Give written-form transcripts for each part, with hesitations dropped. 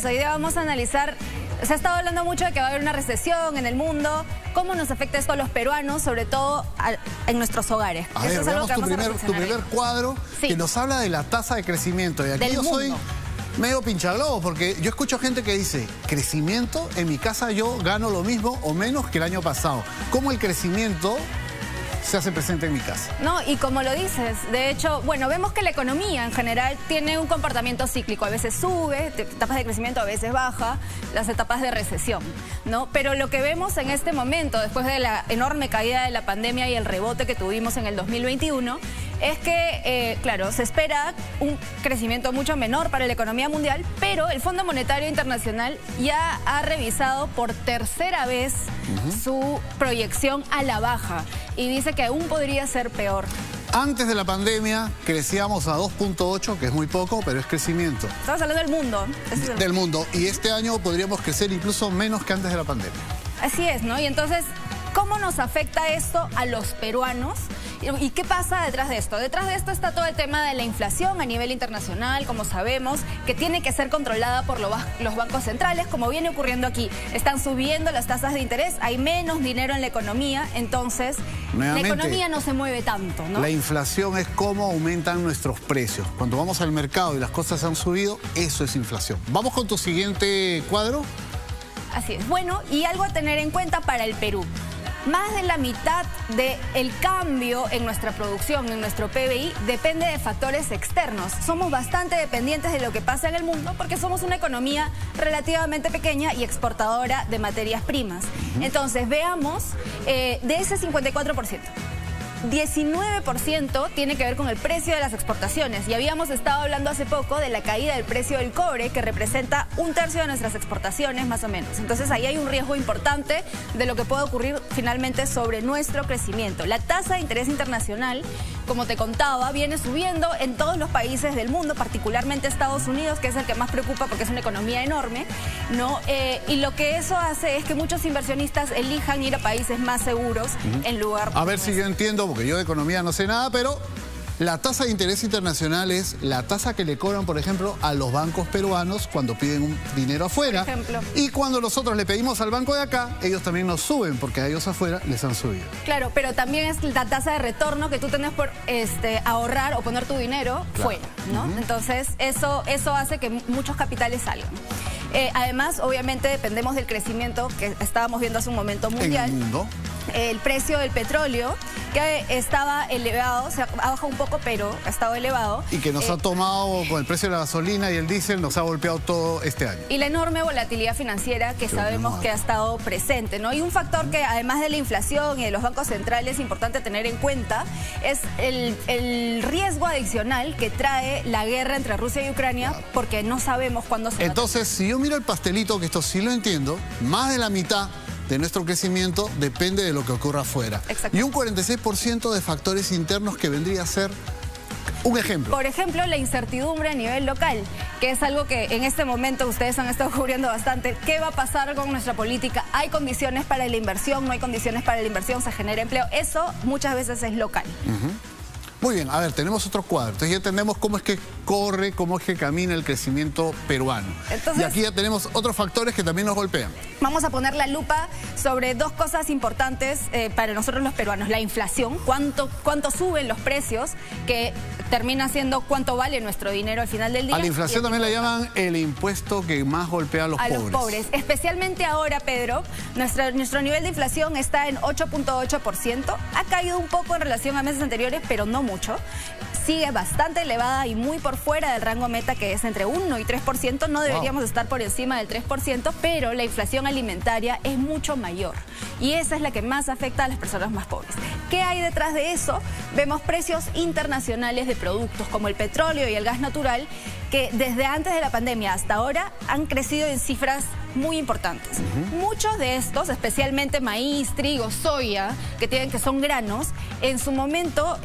Hoy día vamos a analizar, se ha estado hablando mucho de que va a haber una recesión en el mundo, cómo nos afecta esto a los peruanos, sobre todo en nuestros hogares. A ver, veamos tu primer cuadro, sí, que nos habla de la tasa de crecimiento. Y aquí yo soy medio pinchaglobo, porque yo escucho gente que dice, crecimiento, en mi casa yo gano lo mismo o menos que el año pasado. ¿Cómo el crecimiento se hace presente en mi casa? No, y como lo dices, de hecho, bueno, vemos que la economía en general tiene un comportamiento cíclico. A veces sube, etapas de crecimiento, a veces baja, las etapas de recesión, ¿no? Pero lo que vemos en este momento, después de la enorme caída de la pandemia y el rebote que tuvimos en el 2021, es que, claro, se espera un crecimiento mucho menor para la economía mundial, pero el Fondo Monetario Internacional ya ha revisado por tercera vez su proyección a la baja y dice que aún podría ser peor. Antes de la pandemia crecíamos a 2.8, que es muy poco, pero es crecimiento. Estamos hablando del mundo. Del mundo. Y este año podríamos crecer incluso menos que antes de la pandemia. Así es, ¿no? Y entonces, ¿cómo nos afecta esto a los peruanos? ¿Y qué pasa detrás de esto? Detrás de esto está todo el tema de la inflación a nivel internacional, como sabemos, que tiene que ser controlada por los bancos centrales, como viene ocurriendo aquí. Están subiendo las tasas de interés, hay menos dinero en la economía, entonces la economía no se mueve tanto, ¿no? La inflación es cómo aumentan nuestros precios. Cuando vamos al mercado y las cosas han subido, eso es inflación. Vamos con tu siguiente cuadro. Así es. Bueno, y algo a tener en cuenta para el Perú. Más de la mitad del cambio en nuestra producción, en nuestro PBI, depende de factores externos. Somos bastante dependientes de lo que pasa en el mundo porque somos una economía relativamente pequeña y exportadora de materias primas. Entonces, veamos, de ese 54%. 19% tiene que ver con el precio de las exportaciones y habíamos estado hablando hace poco de la caída del precio del cobre, que representa 1/3 de nuestras exportaciones más o menos. Entonces ahí hay un riesgo importante de lo que puede ocurrir finalmente sobre nuestro crecimiento. La tasa de interés internacional, como te contaba, viene subiendo en todos los países del mundo, particularmente Estados Unidos, que es el que más preocupa porque es una economía enorme, ¿no? Y lo que eso hace es que muchos inversionistas elijan ir a países más seguros en lugar de... A ver si yo entiendo, porque yo de economía no sé nada, pero la tasa de interés internacional es la tasa que le cobran, por ejemplo, a los bancos peruanos cuando piden un dinero afuera. Y cuando nosotros le pedimos al banco de acá, ellos también nos suben, porque a ellos afuera les han subido. Claro, pero también es la tasa de retorno que tú tenés por ahorrar o poner tu dinero fuera, ¿no? Entonces, eso hace que muchos capitales salgan. Además, obviamente, dependemos del crecimiento que estábamos viendo hace un momento mundial. En el mundo. El precio del petróleo, que estaba elevado, se ha bajado un poco, pero ha estado elevado. Y que nos ha tomado, con el precio de la gasolina y el diésel, nos ha golpeado todo este año. Y la enorme volatilidad financiera que sabemos que ha estado presente, ¿no? Y un factor que, además de la inflación y de los bancos centrales, es importante tener en cuenta, es el riesgo adicional que trae la guerra entre Rusia y Ucrania, porque no sabemos cuándo se va a terminar. Entonces, si yo miro el pastelito, que esto sí lo entiendo, más de la mitad de nuestro crecimiento depende de lo que ocurra afuera. Y un 46% de factores internos, que vendría a ser un ejemplo. Por ejemplo, la incertidumbre a nivel local, que es algo que en este momento ustedes han estado cubriendo bastante. ¿Qué va a pasar con nuestra política? ¿Hay condiciones para la inversión? ¿No hay condiciones para la inversión? ¿Se genera empleo? Eso muchas veces es local. Muy bien, a ver, tenemos otro cuadro. Entonces ya entendemos cómo es que corre, cómo es que camina el crecimiento peruano. Entonces, y aquí ya tenemos otros factores que también nos golpean. Vamos a poner la lupa sobre dos cosas importantes para nosotros los peruanos. La inflación, cuánto suben los precios, que termina siendo cuánto vale nuestro dinero al final del día. A la inflación también la llaman el impuesto que más golpea a los pobres. A los pobres. Especialmente ahora, Pedro, nuestro nivel de inflación está en 8.8%. Ha caído un poco en relación a meses anteriores, pero no mucho. Sigue bastante elevada y muy por fuera del rango meta, que es entre 1 y 3%. No deberíamos estar por encima del 3%, pero la inflación alimentaria es mucho mayor. Y esa es la que más afecta a las personas más pobres. ¿Qué hay detrás de eso? Vemos precios internacionales de productos como el petróleo y el gas natural, que desde antes de la pandemia hasta ahora han crecido en cifras muy importantes. Muchos de estos, especialmente maíz, trigo, soya, que son granos, en su momento...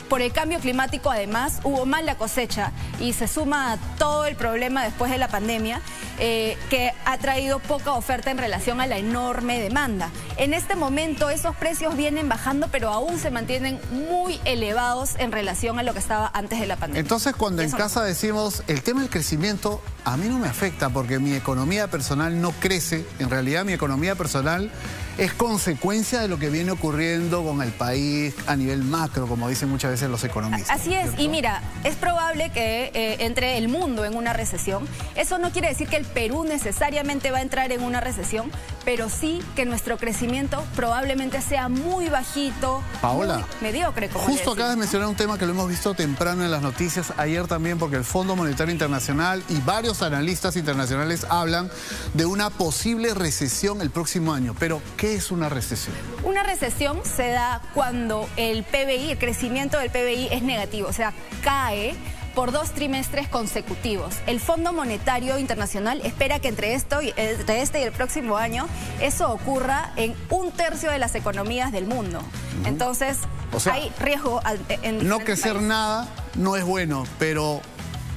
por el cambio climático, además, hubo mala cosecha y se suma a todo el problema después de la pandemia. que ha traído poca oferta en relación a la enorme demanda. En este momento esos precios vienen bajando, pero aún se mantienen muy elevados en relación a lo que estaba antes de la pandemia. Entonces, cuando en casa decimos, el tema del crecimiento a mí no me afecta porque mi economía personal no crece, en realidad mi economía personal es consecuencia de lo que viene ocurriendo con el país a nivel macro, como dicen muchas veces los economistas. Así es, ¿cierto? Y mira, es probable que entre el mundo en una recesión. Eso no quiere decir que el Perú necesariamente va a entrar en una recesión, pero sí que nuestro crecimiento probablemente sea muy bajito, Paola, muy mediocre. Como justo acabas de mencionar un tema que lo hemos visto temprano en las noticias, ayer también, porque el Fondo Monetario Internacional y varios analistas internacionales hablan de una posible recesión el próximo año. Pero, ¿qué es una recesión? Una recesión se da cuando el PBI, el crecimiento del PBI es negativo, o sea, cae por 2 trimestres consecutivos. El Fondo Monetario Internacional espera que entre este y el próximo año eso ocurra en 1/3 de las economías del mundo. Entonces, o sea, hay riesgo en no crecer países. Nada no es bueno, pero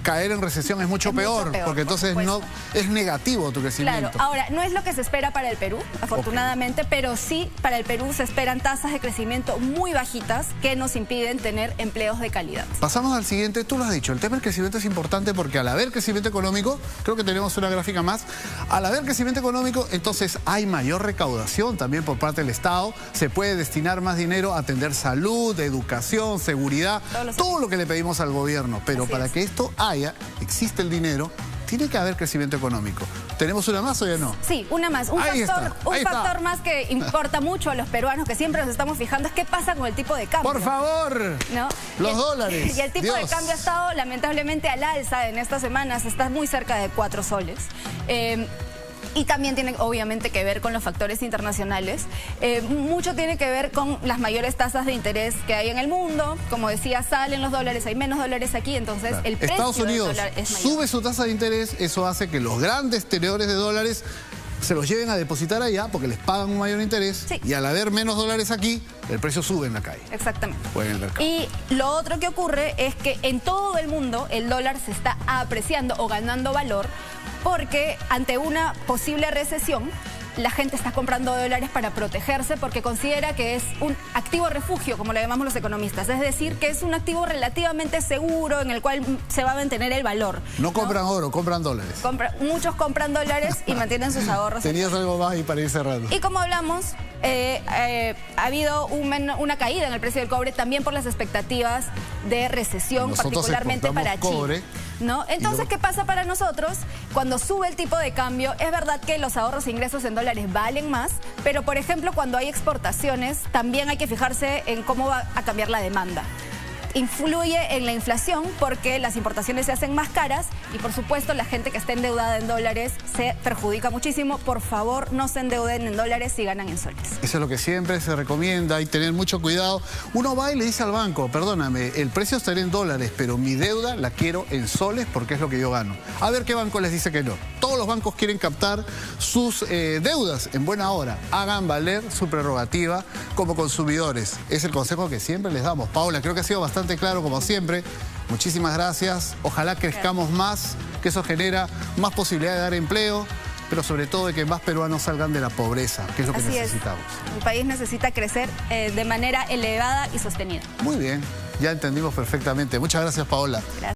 caer en recesión es mucho peor, porque entonces no es negativo tu crecimiento. Claro, ahora, no es lo que se espera para el Perú, afortunadamente, pero sí para el Perú se esperan tasas de crecimiento muy bajitas que nos impiden tener empleos de calidad. Pasamos al siguiente, tú lo has dicho, el tema del crecimiento es importante porque al haber crecimiento económico, creo que tenemos una gráfica más, al haber crecimiento económico, entonces hay mayor recaudación también por parte del Estado, se puede destinar más dinero a atender salud, educación, seguridad, todo lo que le pedimos al gobierno, pero para que esto existe el dinero, tiene que haber crecimiento económico. ¿Tenemos una más o ya no? Sí, una más. Un factor más que importa mucho a los peruanos, que siempre nos estamos fijando, es qué pasa con el tipo de cambio. ¡Por favor! ¿No? Los dólares. Y el tipo de cambio ha estado lamentablemente al alza en estas semanas, está muy cerca de 4 soles. Y también tiene obviamente que ver con los factores internacionales. Mucho tiene que ver con las mayores tasas de interés que hay en el mundo. Como decía, salen los dólares, hay menos dólares aquí, entonces el precio Estados Unidos del dólar es mayor. Sube su tasa de interés, eso hace que los grandes tenedores de dólares se los lleven a depositar allá porque les pagan un mayor interés, sí. Y al haber menos dólares aquí, el precio sube en la calle. Exactamente. O en el mercado. Y lo otro que ocurre es que en todo el mundo el dólar se está apreciando o ganando valor porque ante una posible recesión la gente está comprando dólares para protegerse porque considera que es un activo refugio, como le llamamos los economistas. Es decir, que es un activo relativamente seguro en el cual se va a mantener el valor. No compran oro, compran dólares. Muchos compran dólares y mantienen sus ahorros. Tenías algo más y para ir cerrando. Y como hablamos, ha habido una caída en el precio del cobre también por las expectativas de recesión, particularmente para Chile. ¿No? Entonces, ¿qué pasa para nosotros? Cuando sube el tipo de cambio, es verdad que los ahorros e ingresos en dólares valen más, pero por ejemplo, cuando hay exportaciones, también hay que fijarse en cómo va a cambiar la demanda. Influye en la inflación porque las importaciones se hacen más caras y por supuesto la gente que está endeudada en dólares se perjudica muchísimo. Por favor, no se endeuden en dólares si ganan en soles. Eso es lo que siempre se recomienda, hay que tener mucho cuidado. Uno va y le dice al banco, perdóname, el precio estará en dólares, pero mi deuda la quiero en soles porque es lo que yo gano. A ver qué banco les dice que no. Todos los bancos quieren captar sus deudas en buena hora. Hagan valer su prerrogativa como consumidores. Es el consejo que siempre les damos. Paola, creo que ha sido bastante claro como siempre. Muchísimas gracias. Ojalá crezcamos más, que eso genera más posibilidad de dar empleo, pero sobre todo de que más peruanos salgan de la pobreza, que es lo que necesitamos. El país necesita crecer de manera elevada y sostenida. Muy bien, ya entendimos perfectamente. Muchas gracias, Paola. Gracias.